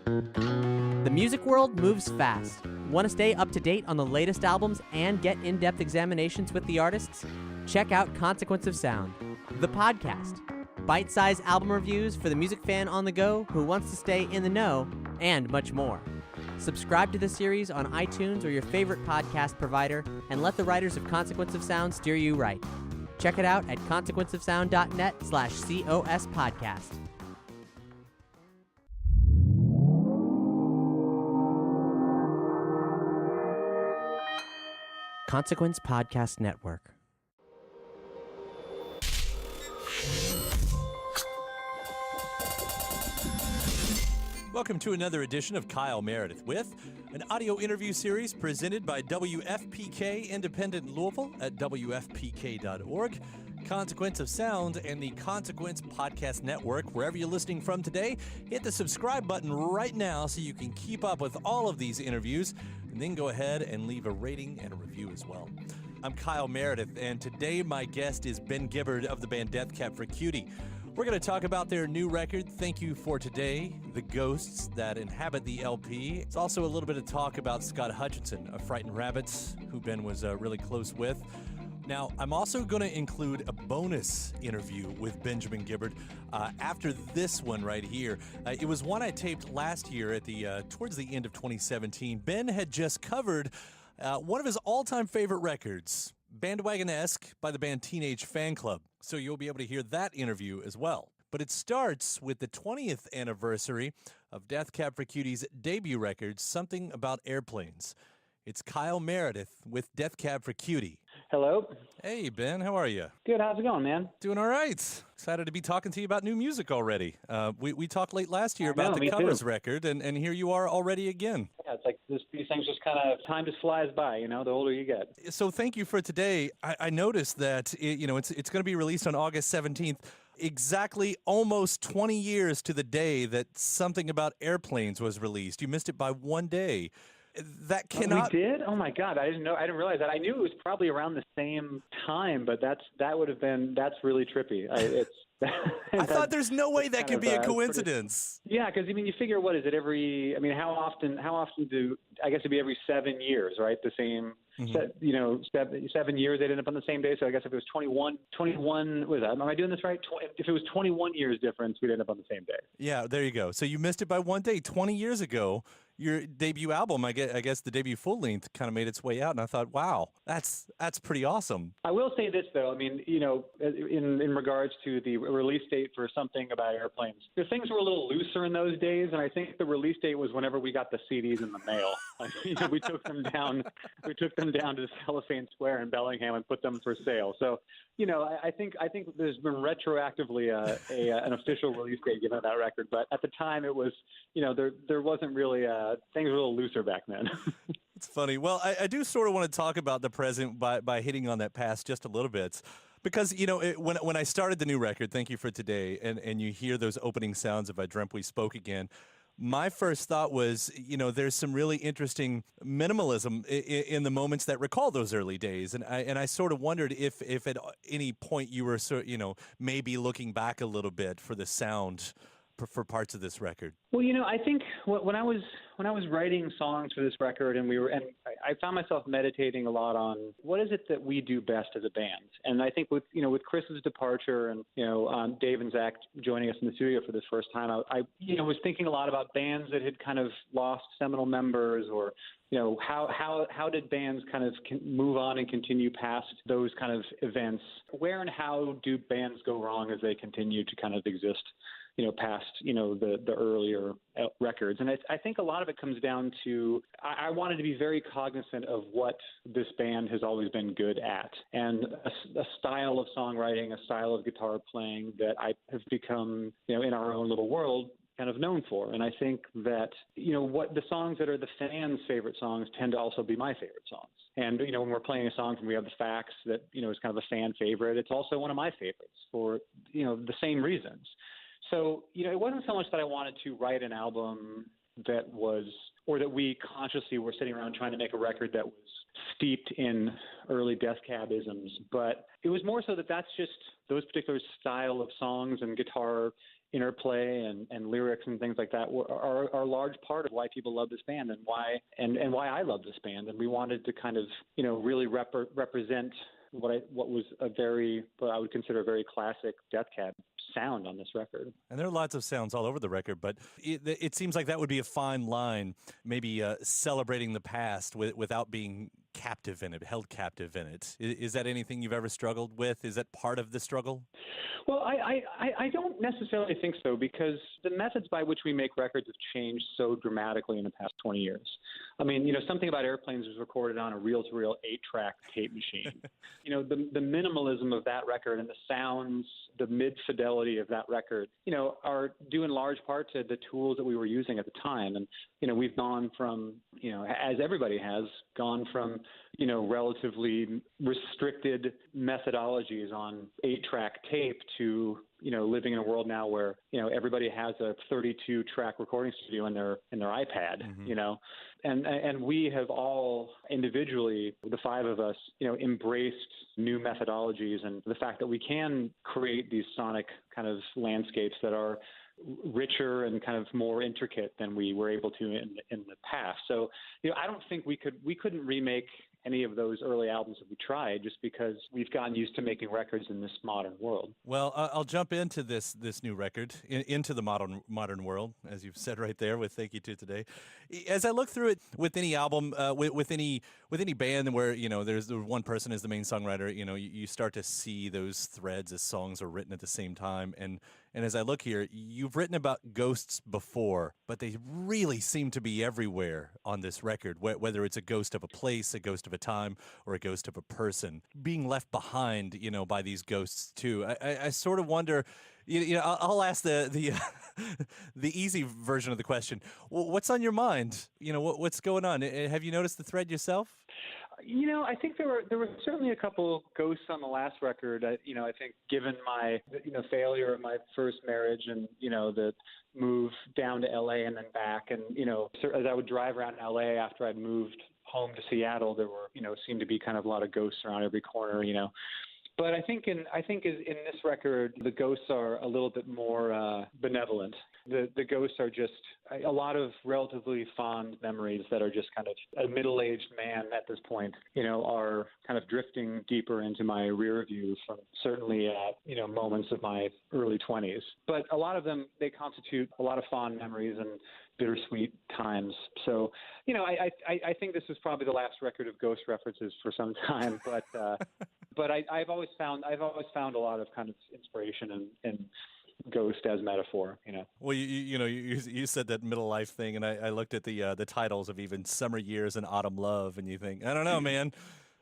The music world moves fast. Want to stay up to date on the latest albums and get in-depth examinations with the artists? Check out Consequence of Sound, the podcast. Bite-sized album reviews for the music fan on the go who wants to stay in the know, and much more. Subscribe to the series on iTunes or your favorite podcast provider, and let the writers of Consequence of Sound steer you right. Check it out at consequenceofsound.net/COS podcast. Consequence Podcast Network. Welcome to another edition of Kyle Meredith with an audio interview series presented by WFPK Independent Louisville at WFPK.org, Consequence of Sound, and the Consequence Podcast Network. Wherever you're listening from today, hit the subscribe button right now so you can keep up with all of these interviews, and then go ahead and leave a rating and a review as well. I'm Kyle Meredith, and today my guest is Ben Gibbard of the band Death Cab for Cutie. We're going to talk about their new record, Thank You for Today, the ghosts that inhabit the LP. It's also a little bit of talk about Scott Hutchison of Frightened Rabbits, who Ben was really close with. Now, I'm also going to include a bonus interview with Benjamin Gibbard after this one right here. It was one I taped last year at the towards the end of 2017. Ben had just covered one of his all-time favorite records, Bandwagonesque by the band Teenage Fanclub. So you'll be able to hear that interview as well. But it starts with the 20th anniversary of Death Cab for Cutie's debut record, Something About Airplanes. It's Kyle Meredith with Death Cab for Cutie. Hello. Hey, Ben. How are you? Good. How's it going, man? Doing all right. Excited to be talking to you about new music already. We talked late last year about the covers record, and here you are already again. Yeah, it's like these things just kind of, time just flies by, you know, the older you get. So thank you for today. I noticed that, it's going to be released on August 17th. Exactly almost 20 years to the day that Something About Airplanes was released. You missed it by one day. That cannot. We did? Oh my God! I didn't know. I didn't realize that. I knew it was probably around the same time, but that's really trippy. I thought there's no way that could be a coincidence. Yeah, because you figure, what is it how often do I guess it'd be every 7 years, right? The same. 7 years they'd end up on the same day. So I guess if it was 21, was that? Am I doing this right? If it was 21 years difference, we'd end up on the same day. Yeah, there you go. So you missed it by one day. 20 years ago, your debut album, I guess the debut full length kind of made its way out, and I thought, wow, that's pretty awesome. I will say this though, in regards to the release date for Something About Airplanes, the things were a little looser in those days, and I think the release date was whenever we got the CDs in the mail. We took them down. We took them down to Cellophane Square in Bellingham and put them for sale. So, I think there's been retroactively an official release date given that record, but at the time it was, there wasn't really things were a little looser back then. It's funny. Well, I do sort of want to talk about the present by hitting on that past just a little bit. Because, when I started the new record, Thank You for Today, and you hear those opening sounds of I Dreamt We Spoke Again, my first thought was, there's some really interesting minimalism in the moments that recall those early days. And I sort of wondered if at any point you were maybe looking back a little bit for the sound for parts of this record. Well, I think when I was writing songs for this record, and I found myself meditating a lot on what is it that we do best as a band. And I think with Chris's departure and Dave and Zach joining us in the studio for this first time, I was thinking a lot about bands that had kind of lost seminal members, or how did bands kind of move on and continue past those kind of events? Where and how do bands go wrong as they continue to kind of exist? Past, the earlier records. And I think a lot of it comes down to, I wanted to be very cognizant of what this band has always been good at, and a style of songwriting, a style of guitar playing that I have become, in our own little world, kind of known for. And I think that, what the songs that are the fans' favorite songs tend to also be my favorite songs. And, when we're playing a song from We Have the Facts that, is kind of a fan favorite, it's also one of my favorites for, the same reasons. So, it wasn't so much that I wanted to write an album that was, or that we consciously were sitting around trying to make a record that was steeped in early Death Cab-isms, but it was more so that that's just those particular style of songs and guitar interplay and lyrics and things like that are a large part of why people love this band and why I love this band. And we wanted to kind of, really represent what was what I would consider a very classic Death Cab sound on this record. And there are lots of sounds all over the record, but it seems like that would be a fine line, maybe celebrating the past without being captive in it, held captive in it. Is that anything you've ever struggled with? Is that part of the struggle? Well, I don't necessarily think so, because the methods by which we make records have changed so dramatically in the past 20 years. I mean, Something About Airplanes was recorded on a reel-to-reel 8-track tape machine. The minimalism of that record and the sounds, the mid-fidelity of that record, are due in large part to the tools that we were using at the time. And, we've gone from, as everybody has, gone from, relatively restricted methodologies on 8-track tape to, living in a world now where, everybody has a 32-track recording studio in their iPad, and we have all individually, the five of us, embraced new methodologies and the fact that we can create these sonic kind of landscapes that are richer and kind of more intricate than we were able to in the past. So, I don't think we couldn't remake any of those early albums that we tried, just because we've gotten used to making records in this modern world. Well, I'll jump into this new record, into the modern world, as you've said right there with Thank You To Today. As I look through it with any album, with any band where, there's the one person is the main songwriter, you start to see those threads as songs are written at the same time. And as I look here, you've written about ghosts before, but they really seem to be everywhere on this record, whether it's a ghost of a place, a ghost of a time, or a ghost of a person being left behind, by these ghosts too. I sort of wonder, I'll ask the the easy version of the question. What's on your mind? What's going on? Have you noticed the thread yourself? I think there were certainly a couple ghosts on the last record. I think given my failure of my first marriage and the move down to LA and then back, and as I would drive around LA after I'd moved home to Seattle, there were seemed to be kind of a lot of ghosts around every corner. But I think in this record, the ghosts are a little bit more benevolent. The ghosts are just a lot of relatively fond memories that are just kind of a middle-aged man at this point, are kind of drifting deeper into my rear view from certainly moments of my early 20s. But a lot of them, they constitute a lot of fond memories and bittersweet times. So, I think this is probably the last record of ghost references for some time, but but I've always found a lot of kind of inspiration in ghost as metaphor. Well, you said that middle life thing, and I looked at the titles of even Summer Years and Autumn Love, and you think, I don't know, man.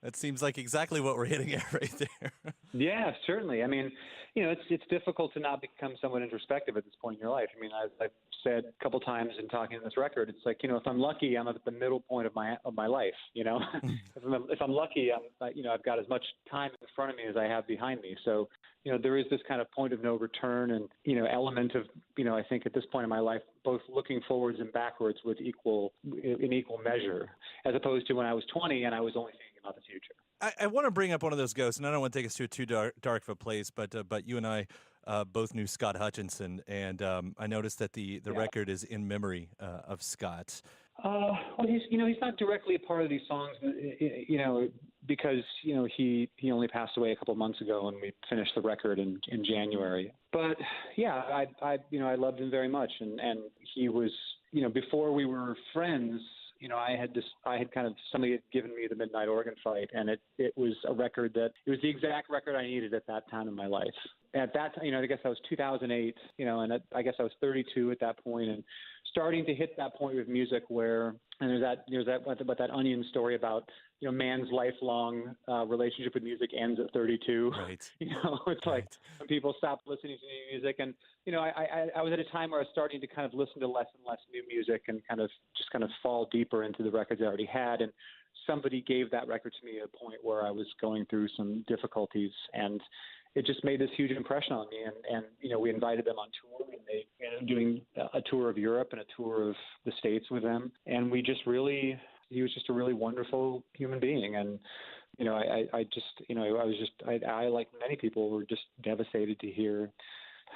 That seems like exactly what we're hitting at right there. Yeah, certainly. I mean, it's difficult to not become somewhat introspective at this point in your life. I mean, I've said a couple times in talking on this record, it's like, if I'm lucky, I'm at the middle point of my life. If I'm lucky, I've got as much time in front of me as I have behind me. So, there is this kind of point of no return and, element of, I think at this point in my life, both looking forwards and backwards in equal measure, as opposed to when I was 20 and I was only thinking about the future. I want to bring up one of those ghosts, and I don't want to take us to a too dark of a place, but you and I both knew Scott Hutchison, and I noticed that the record is in memory of Scott. Well, he's not directly a part of these songs, because he only passed away a couple months ago, and we finished the record in January. But yeah, I loved him very much, and he was, before we were friends, I had kind of, somebody had given me the Midnight Organ Fight, and it was a record it was the exact record I needed at that time in my life. At that time, I guess that was 2008, and I guess I was 32 at that point, and starting to hit that point with music where, and there's that Onion story about, man's lifelong relationship with music ends at 32. Right. It's like when people stop listening to new music, and I was at a time where I was starting to kind of listen to less and less new music and kind of fall deeper into the records I already had. And somebody gave that record to me at a point where I was going through some difficulties, and it just made this huge impression on me. And we invited them on tour, and they ended up doing a tour of Europe and a tour of the States with them. And he was just a really wonderful human being. And, I like many people, were just devastated to hear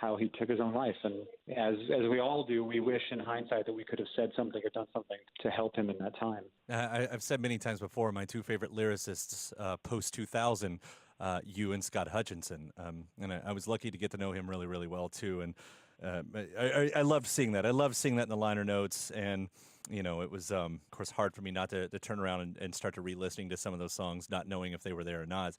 how he took his own life. And as we all do, we wish in hindsight that we could have said something or done something to help him in that time. I've said many times before, my two favorite lyricists post-2000, you and Scott Hutchison. And I was lucky to get to know him really, really well, too. And I loved seeing that. I loved seeing that in the liner notes. And, you know, it was, of course, hard for me not to turn around and start to re-listening to some of those songs, not knowing if they were there or not.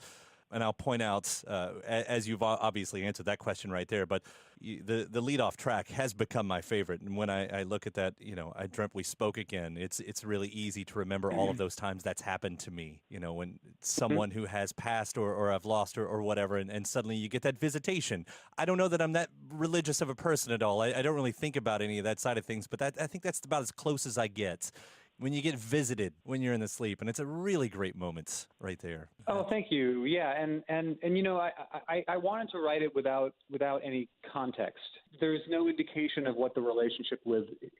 And I'll point out, as you've obviously answered that question right there, but the leadoff track has become my favorite. And when I look at that, you know, I dreamt we spoke again. It's really easy to remember all of those times that's happened to me. You know, when someone who has passed or I've lost or whatever, and suddenly you get that visitation. I don't know that I'm that religious of a person at all. I don't really think about any of that side of things, but I think that's about as close as I get. When you get visited when you're in the sleep, and it's a really great moment right there. Oh, thank you. Yeah, and you know, I wanted to write it without any context. There's no indication of what the relationship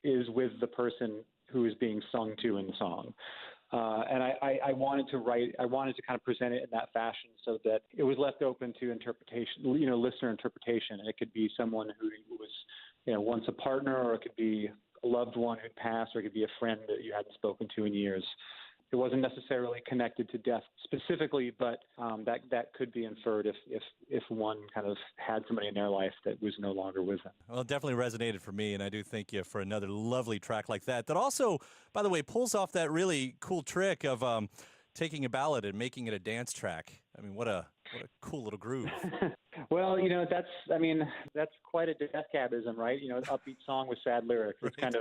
is with the person who is being sung to in the song. And I wanted to kind of present it in that fashion so that it was left open to interpretation, you know, listener interpretation. And it could be someone who was, you know, once a partner, or it could be a loved one who'd passed, or it could be a friend that you hadn't spoken to in years. It wasn't necessarily connected to death specifically, but that could be inferred if one kind of had somebody in their life that was no longer with them. Well, it definitely resonated for me, and I do thank you for another lovely track like that. That also, by the way, pulls off that really cool trick of taking a ballad and making it a dance track. I mean, what a cool little groove. Well, you know, that's quite a death cabism, right? You know, an upbeat song with sad lyrics. It's Right.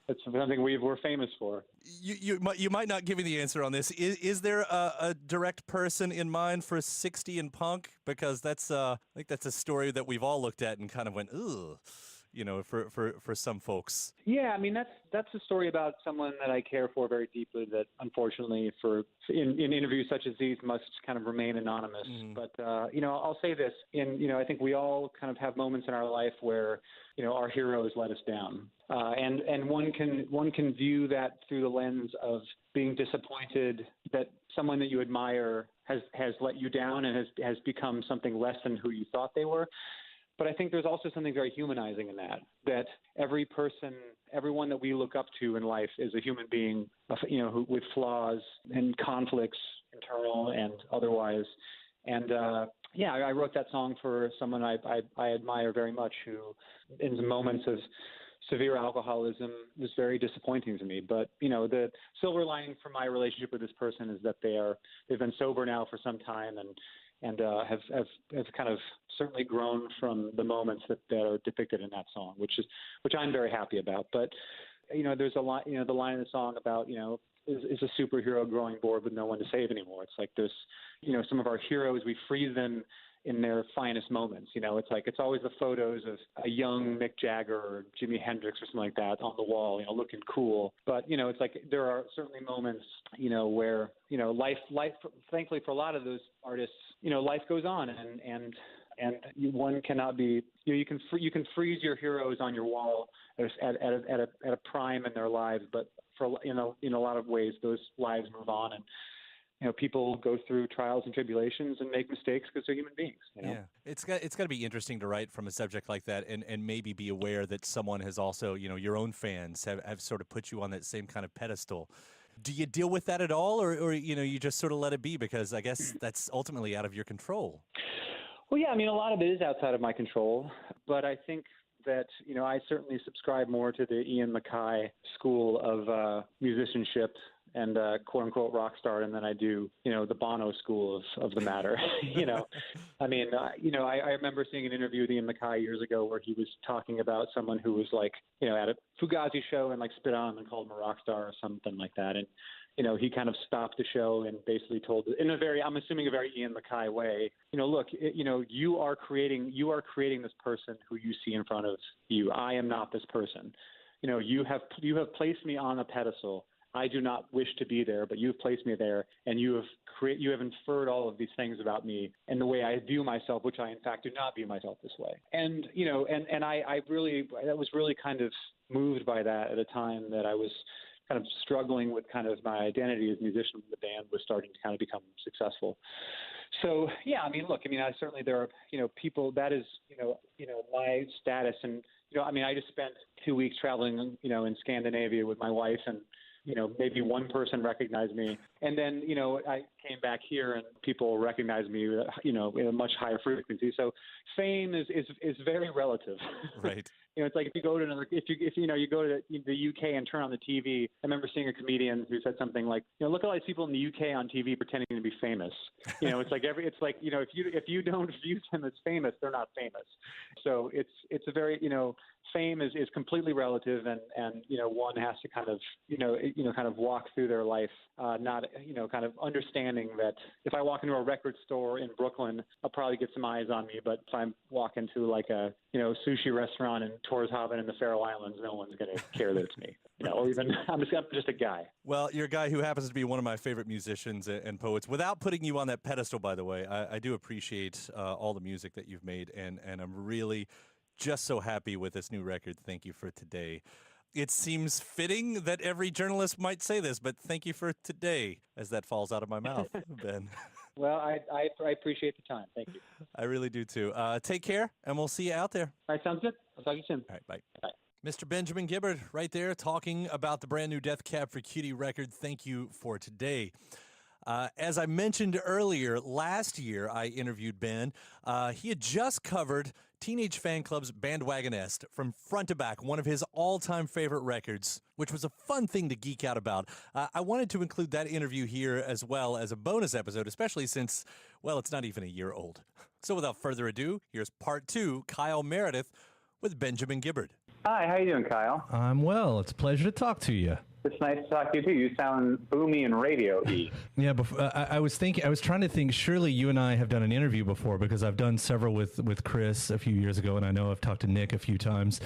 It's something we're famous for. You might not give me the answer on this. Is there a direct person in mind for 60 and punk? Because I think that's a story that we've all looked at and kind of went, ugh, you know, for some folks. Yeah, I mean, that's a story about someone that I care for very deeply that unfortunately in interviews such as these must kind of remain anonymous. Mm-hmm. But, you know, I'll say this, I think we all kind of have moments in our life where, you know, our heroes let us down. And one can view that through the lens of being disappointed that someone that you admire has let you down and has become something less than who you thought they were. But I think there's also something very humanizing in that everyone that we look up to in life is a human being, you know, with flaws and conflicts, internal and otherwise. And I wrote that song for someone I admire very much, who in the moments of severe alcoholism was very disappointing to me. But, you know, the silver lining for my relationship with this person is that they've been sober now for some time and have kind of certainly grown from the moments that are depicted in that song, which I'm very happy about. But, you know, there's a lot, you know, the line in the song about, you know, is a superhero growing bored with no one to save anymore. It's like there's, you know, some of our heroes, we freeze them in their finest moments. You know, it's always the photos of a young Mick Jagger or Jimi Hendrix or something like that on the wall, you know, looking cool. But, you know, it's like there are certainly moments, you know, where, you know, life, thankfully for a lot of those artists, you know, life goes on and one cannot be, you know, you can freeze your heroes on your wall at a prime in their lives, but for, you know, in a lot of ways, those lives move on, and, you know, people go through trials and tribulations and make mistakes because they're human beings. You know? Yeah, it's got to be interesting to write from a subject like that, and maybe be aware that someone has also, you know, your own fans have sort of put you on that same kind of pedestal. Do you deal with that at all, or you know, you just sort of let it be because I guess that's ultimately out of your control? Well, yeah, I mean, a lot of it is outside of my control, but I think that, you know, I certainly subscribe more to the Ian MacKaye school of musicianship and quote unquote rock star than I do, you know, the Bono school of the matter. You know, I mean, you know, I remember seeing an interview with Ian MacKaye years ago where he was talking about someone who was like, you know, at a Fugazi show and like spit on him and called him a rock star or something like that. And, you know, he kind of stopped the show and basically told, in a very, I'm assuming a very Ian MacKaye way, you know, look, you know, you are creating this person who you see in front of you. I am not this person. You know, you have placed me on a pedestal. I do not wish to be there, but you've placed me there, and you have inferred all of these things about me and the way I view myself, which I in fact do not view myself this way. And, you know, and I was really kind of moved by that at a time that I was kind of struggling with kind of my identity as a musician when the band was starting to kind of become successful. So, yeah, I mean, look, I mean, certainly there are, people that is, my status. And, I just spent 2 weeks traveling, in Scandinavia with my wife, and, maybe one person recognized me. And then, I came back here and people recognize me, in a much higher frequency. So fame is very relative. Right. It's like if you go to you go to the UK and turn on the TV. I remember seeing a comedian who said something like, look at all these people in the UK on TV pretending to be famous. It's like if you don't view them as famous, they're not famous. So it's a very, fame is completely relative, and one has to kind of walk through their life, not kind of understanding that if I walk into a record store in Brooklyn, I'll probably get some eyes on me, but if I walk into like a sushi restaurant in Torshavn in the Faroe Islands, no one's going to care that it's me. Or even I'm just a guy. Well, you're a guy who happens to be one of my favorite musicians and poets. Without putting you on that pedestal, by the way, I do appreciate all the music that you've made, and I'm really just so happy with this new record, Thank You for Today. It seems fitting that every journalist might say this, but thank you for today, as that falls out of my mouth, Ben. Well, I appreciate the time. Thank you. I really do, too. Take care, and we'll see you out there. All right, sounds good. I'll talk to you soon. All right, bye. Bye. Mr. Benjamin Gibbard right there talking about the brand new Death Cab for Cutie record, Thank You for Today. As I mentioned earlier, last year I interviewed Ben. He had just covered Teenage Fanclub's Bandwagonesque from front to back, one of his all-time favorite records, which was a fun thing to geek out about. I wanted to include that interview here as well as a bonus episode, especially since, well, it's not even a year old. So without further ado, here's part 2, Kyle Meredith with Benjamin Gibbard. Hi, how you doing, Kyle? I'm well. It's a pleasure to talk to you. It's nice to talk to you, too. You sound boomy and radio-y. Yeah, I was trying to think, surely you and I have done an interview before, because I've done several with Chris a few years ago, and I know I've talked to Nick a few times,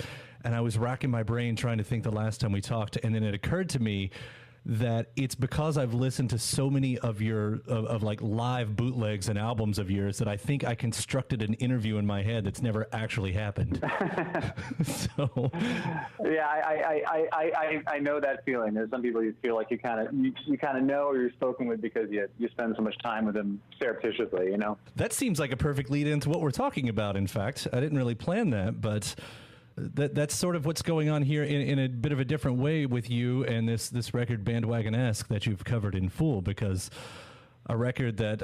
and I was racking my brain trying to think the last time we talked, and then it occurred to me that it's because I've listened to so many of your like live bootlegs and albums of yours that I think I constructed an interview in my head that's never actually happened. So yeah, I know that feeling. There's some people you feel like you kind of know or you're spoken with because you spend so much time with them surreptitiously, That seems like a perfect lead into what we're talking about. In fact, I didn't really plan that, but that's sort of what's going on here in a bit of a different way with you and this record Bandwagonesque that you've covered in full, because a record that,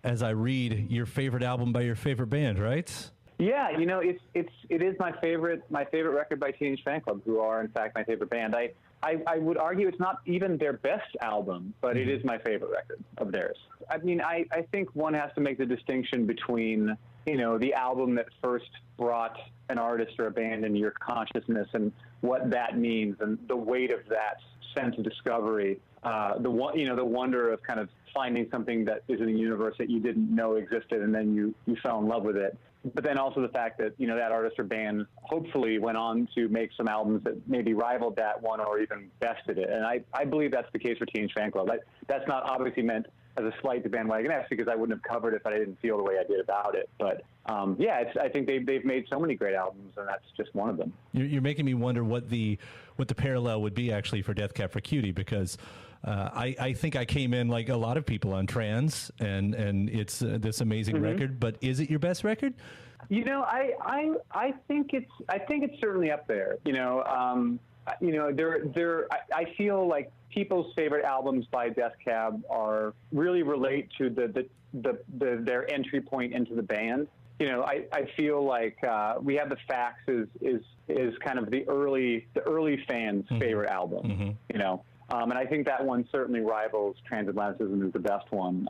as I read, your favorite album by your favorite band, right? Yeah, it is my favorite record by Teenage Fanclub, who are in fact my favorite band. I would argue it's not even their best album, but it is my favorite record of theirs. I mean, I think one has to make the distinction between the album that first brought an artist or a band into your consciousness and what that means and the weight of that sense of discovery, the wonder of kind of finding something that is in the universe that you didn't know existed, and then you fell in love with it. But then also the fact that, that artist or band hopefully went on to make some albums that maybe rivaled that one or even bested it. And I believe that's the case for Teenage Fanclub. That's not obviously meant as a slight to Bandwagonesque, because I wouldn't have covered it if I didn't feel the way I did about it. But I think they've made so many great albums, and that's just one of them. You're making me wonder what the parallel would be actually for Death Cab for Cutie, because I think I came in like a lot of people on Trans, and it's this amazing record. But is it your best record? I think it's certainly up there. I feel like people's favorite albums by Death Cab really relate to their entry point into the band. I feel like We Have the Facts is kind of the early fans' favorite album. And I think that one certainly rivals Transatlanticism as the best one.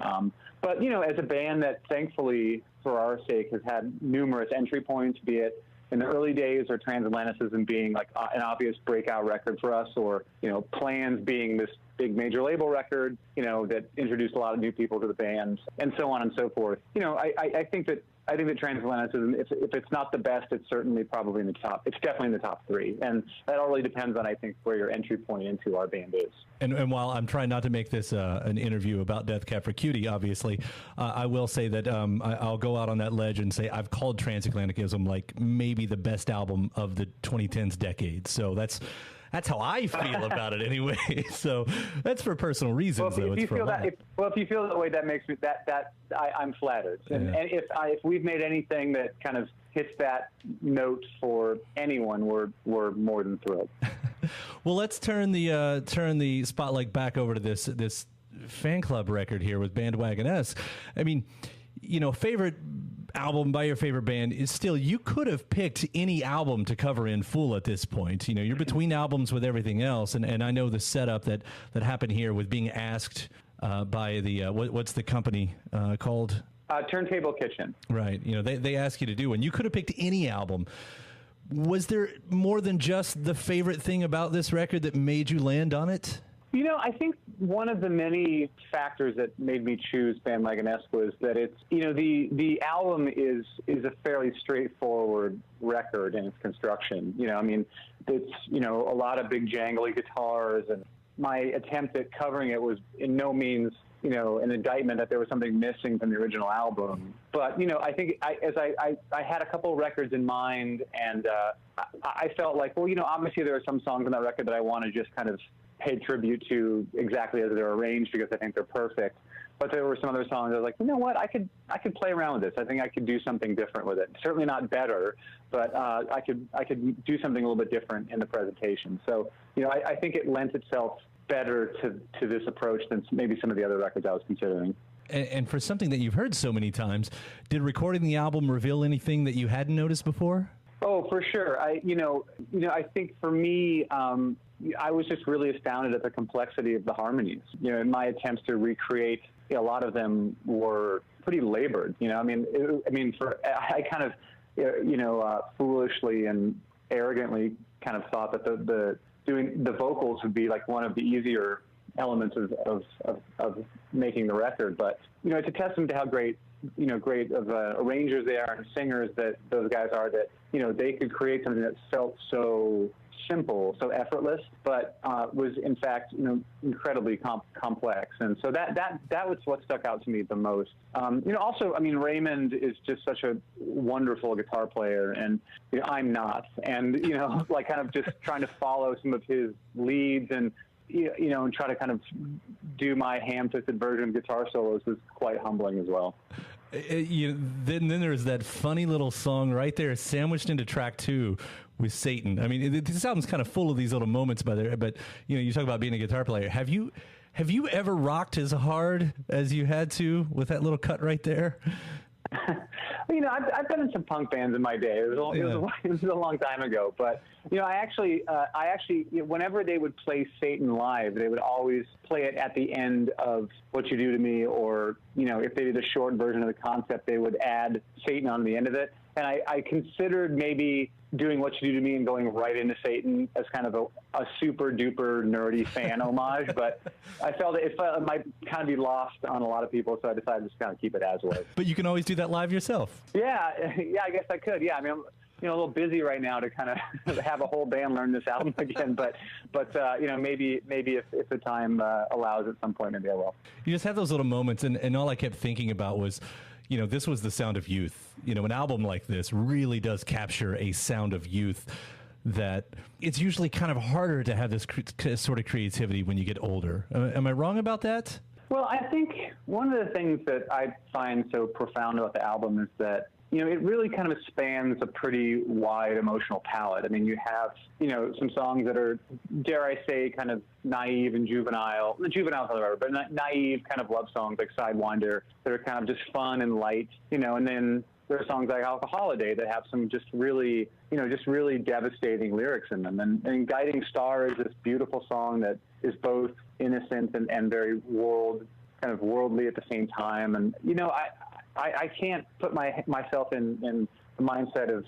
But as a band that thankfully, for our sake, has had numerous entry points, be it in the early days or Transatlanticism being like an obvious breakout record for us, or Plans being this big major label record, that introduced a lot of new people to the band, and so on and so forth. I think that Transatlanticism, if it's not the best, it's certainly probably in the top. It's definitely in the top 3, and that all really depends on, I think, where your entry point into our band is. And while I'm trying not to make this an interview about Death Cab for Cutie, obviously, I will say that I'll go out on that ledge and say I've called Transatlanticism like maybe the best album of the 2010s decade. So that's That's how I feel about it anyway. So that's for personal reasons, though. If you feel that way, that makes me I'm flattered. And if we've made anything that kind of hits that note for anyone, we're more than thrilled. Well, let's turn the spotlight back over to this fan club record here with Bandwagonesque. I mean, favorite album by your favorite band is still, you could have picked any album to cover in full at this point. You're between albums with everything else, and I know the setup that happened here with being asked by the what's the company called? Turntable Kitchen. Right. They ask you to do, and you could have picked any album. Was there more than just the favorite thing about this record that made you land on it? I think one of the many factors that made me choose Bandwagonesque was that it's, the album is a fairly straightforward record in its construction. It's, a lot of big jangly guitars, and my attempt at covering it was in no means, an indictment that there was something missing from the original album. But, I think I had a couple of records in mind, and I felt like, well, obviously there are some songs on that record that I want to just kind of pay tribute to exactly as they're arranged because I think they're perfect. But there were some other songs I was like, you know what, I could play around with this. I think I could do something different with it. Certainly not better, but I could do something a little bit different in the presentation. So, I think it lends itself better to this approach than maybe some of the other records I was considering. And for something that you've heard so many times, did recording the album reveal anything that you hadn't noticed before? Oh, for sure. I think for me, I was just really astounded at the complexity of the harmonies. In my attempts to recreate, a lot of them were pretty labored. I kind of, foolishly and arrogantly kind of thought that doing the vocals would be like one of the easier elements of making the record. But it's a testament to how great of arrangers they are and singers that those guys are, that they could create something that felt so simple, so effortless, but was in fact incredibly complex. And so that was what stuck out to me the most. Also, Raymond is just such a wonderful guitar player, and I'm not. And like kind of just trying to follow some of his leads and and try to kind of do my ham-fisted version of guitar solos was quite humbling as well. Then there's that funny little song right there sandwiched into track 2 with Satan. I mean, this album's kind of full of these little moments by there, but you talk about being a guitar player. Have you ever rocked as hard as you had to with that little cut right there? I've been in some punk bands in my day. It was a long time ago, but I actually, whenever they would play Satan live, they would always play it at the end of What You Do to Me, or if they did a short version of the concept, they would add Satan on the end of it. And I considered maybe doing What You Do to Me and going right into Satan as kind of a super duper nerdy fan homage, but I felt it might kind of be lost on a lot of people, so I decided to just kind of keep it as was. But you can always do that live yourself. Yeah, I guess I could. Yeah, I'm a little busy right now to kind of have a whole band learn this album again, but maybe if the time allows at some point, maybe I will. You just have those little moments, and all I kept thinking about was, this was the sound of youth. An album like this really does capture a sound of youth that it's usually kind of harder to have this sort of creativity when you get older. Am I wrong about that? Well, I think one of the things that I find so profound about the album is that it really kind of spans a pretty wide emotional palette. I mean, you have, some songs that are, dare I say, kind of naive and juvenile. Juvenile, however, but naive kind of love songs like Sidewinder that are kind of just fun and light, and then there are songs like Holiday that have some just really devastating lyrics in them. And Guiding Star is this beautiful song that is both innocent and very worldly at the same time. And, I can't put myself in the mindset of,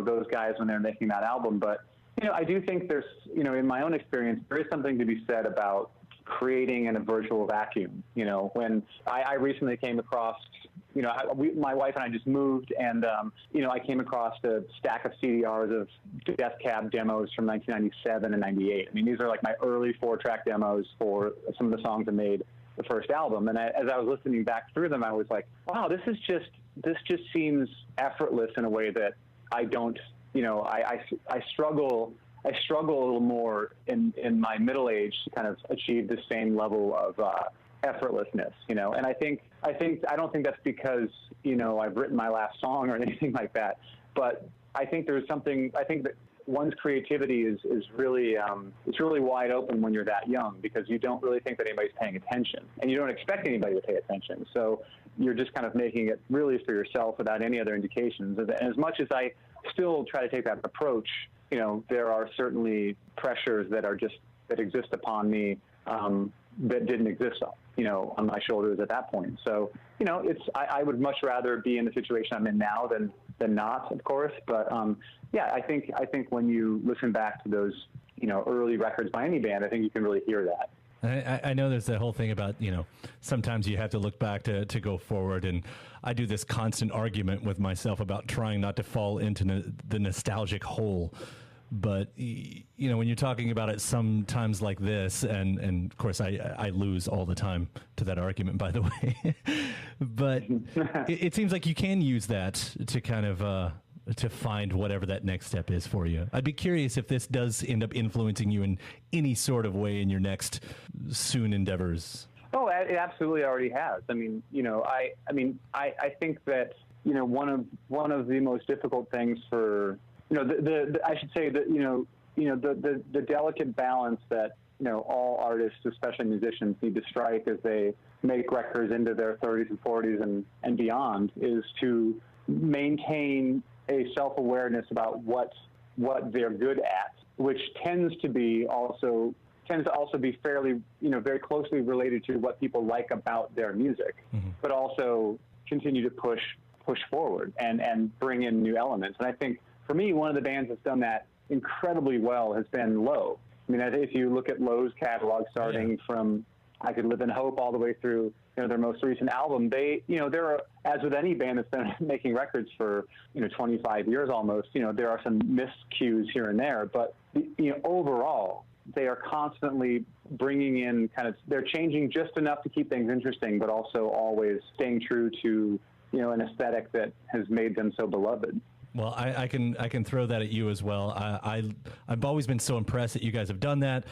those guys when they're making that album. But, I do think there's, in my own experience, there is something to be said about creating in a virtual vacuum. When I recently came across, my wife and I just moved, and, I came across a stack of CDRs of Death Cab demos from 1997 and 98. I mean, these are like my early 4-track demos for some of the songs I made the first album. And as I was listening back through them, I was like, wow, this just seems effortless in a way that I don't, I struggle I struggle a little more in my middle age to kind of achieve the same level of effortlessness, and I don't think that's because, I've written my last song or anything like that, but I think that one's creativity is really, it's really wide open when you're that young, because you don't really think that anybody's paying attention, and you don't expect anybody to pay attention. So you're just kind of making it really for yourself without any other indications. And as much as I still try to take that approach, there are certainly pressures that exist upon me, that didn't exist, on my shoulders at that point. So, I would much rather be in the situation I'm in now than not, of course. But I think when you listen back to those, early records by any band, I think you can really hear that. I know there's that whole thing about, sometimes you have to look back to go forward. And I do this constant argument with myself about trying not to fall into the nostalgic hole. But, when you're talking about it sometimes like this, and of course I lose all the time to that argument, by the way, but it seems like you can use that to kind of to find whatever that next step is for you. I'd be curious if this does end up influencing you in any sort of way in your next soon endeavors. Oh, it absolutely already has. I mean, I think that, one of the most difficult things for, I should say that, the delicate balance that, all artists, especially musicians, need to strike as they make records into their 30s and 40s and beyond, is to maintain a self-awareness about what they're good at, which tends to also be fairly, very closely related to what people like about their music, but also continue to push forward and bring in new elements. And I think for me, one of the bands that's done that incredibly well has been Low. I mean, if you look at Low's catalog, starting from I Could Live in Hope all the way through, their most recent album, there are, as with any band that's been making records for, 25 years almost, there are some miscues here and there, but, overall, they are constantly bringing in they're changing just enough to keep things interesting, but also always staying true to, an aesthetic that has made them so beloved. Well, I can throw that at you as well. I've always been so impressed that you guys have done that.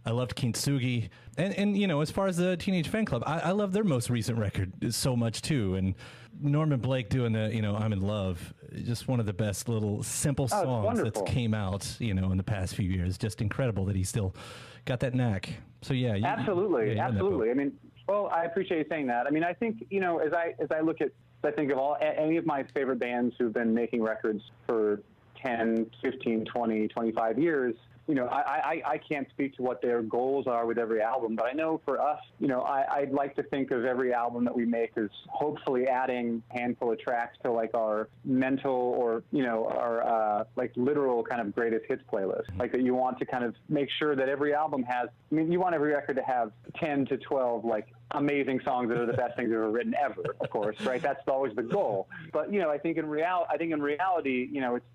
I loved Kintsugi. And as far as the Teenage Fanclub, I love their most recent record so much too. And Norman Blake doing the, I'm in Love, just one of the best little simple songs that's came out, in the past few years. Just incredible that he still got that knack. So yeah. Absolutely. I mean, well, I appreciate you saying that. I mean, I think, as I look at, I think of any of my favorite bands who've been making records for 10, 15, 20, 25 years, I can't speak to what their goals are with every album, but I know for us, I'd like to think of every album that we make as hopefully adding a handful of tracks to like our mental or, our like literal kind of greatest hits playlist. Like that you want to kind of make sure that every album has, you want every record to have 10 to 12 like amazing songs that are the best things ever written ever, of course, right? That's always the goal. But, I think in reality, it's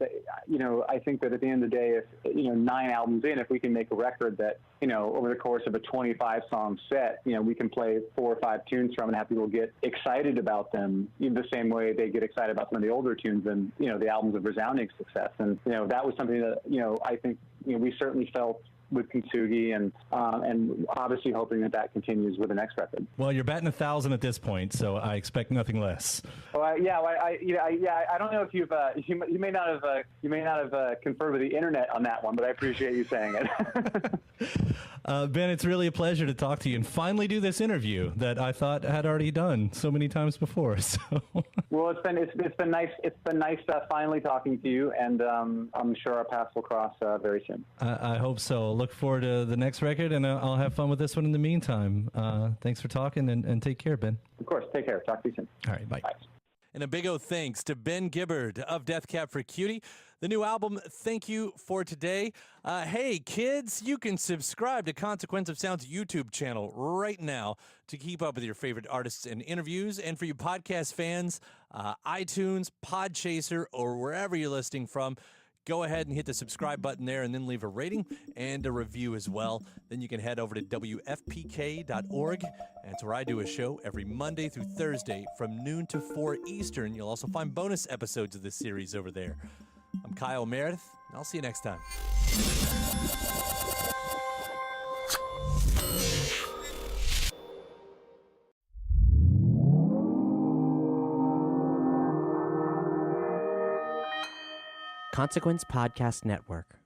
I think that at the end of the day, if, 9 albums in, if we can make a record that, over the course of a 25-song set, we can play 4 or 5 tunes from and have people get excited about them in the same way they get excited about some of the older tunes and, the albums of resounding success. And, that was something that, I think, we certainly felt with Kintsugi, and obviously hoping that continues with the next record. Well, you're batting 1,000 at this point, so I expect nothing less. Well, I don't know if you may not have conferred with the internet on that one, but I appreciate you saying it. Ben, it's really a pleasure to talk to you and finally do this interview that I thought I had already done so many times before. So. Well, it's been nice. It's been nice finally talking to you, and I'm sure our paths will cross very soon. I hope so. Look forward to the next record, and I'll have fun with this one in the meantime. Thanks for talking, and take care, Ben. Of course. Take care. Talk to you soon. All right. Bye. Bye. And a big thanks to Ben Gibbard of Death Cab for Cutie. The new album, Thank You for Today. Hey, kids, you can subscribe to Consequence of Sound's YouTube channel right now to keep up with your favorite artists and interviews. And for you podcast fans, iTunes, Podchaser, or wherever you're listening from, go ahead and hit the subscribe button there and then leave a rating and a review as well. Then you can head over to WFPK.org. That's where I do a show every Monday through Thursday from noon to 4 Eastern. You'll also find bonus episodes of this series over there. I'm Kyle Meredith. I'll see you next time. Consequence Podcast Network.